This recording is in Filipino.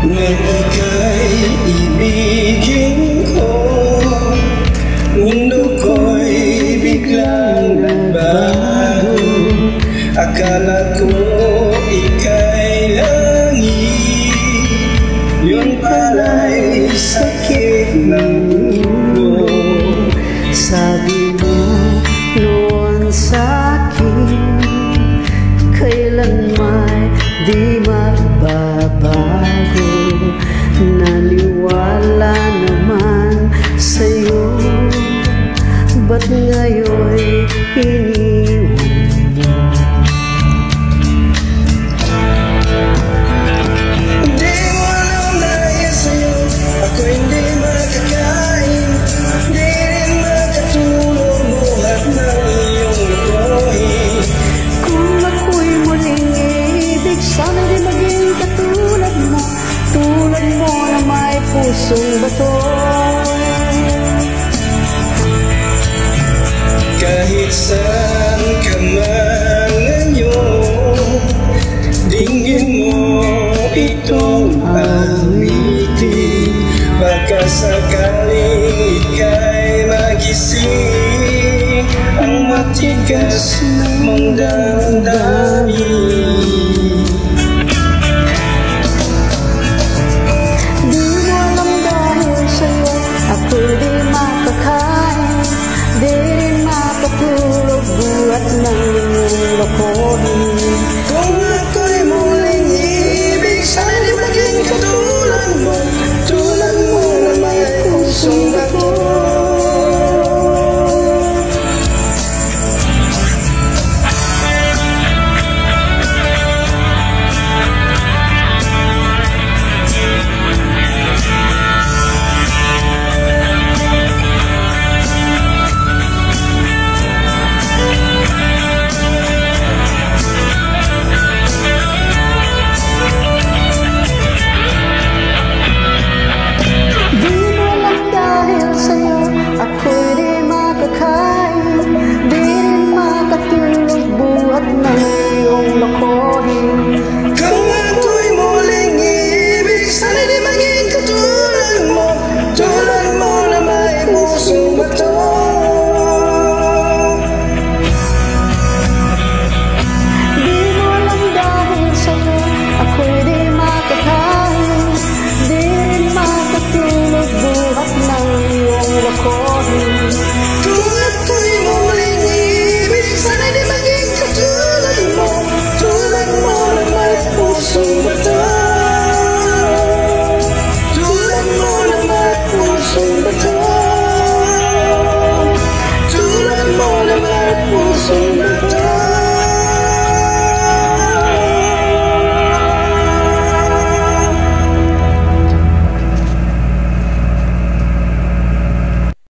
Nang ika'y ibigin ko, mundo ko'y biglang nagbago. Akala ko ika'y langit, yun pala'y sakit ng ulo. Sabi mo noon sa'kin, kailan may di magbabago. Naniwala naman sa'yo, ba't ngayon'y iniwan mo? Hindi mo alam dahil sa'yo ako hindi makakain, hindi rin makatulog buhat ng iyong lukuhin. Kung ako'y muling ibig, sana di maging katulad mo, tulad mo na may pusong bato. Kahit saan ka man ngayon, dinggin mo itong awitin. Baka sakaling ika'y magising ang matigas mong damdamin.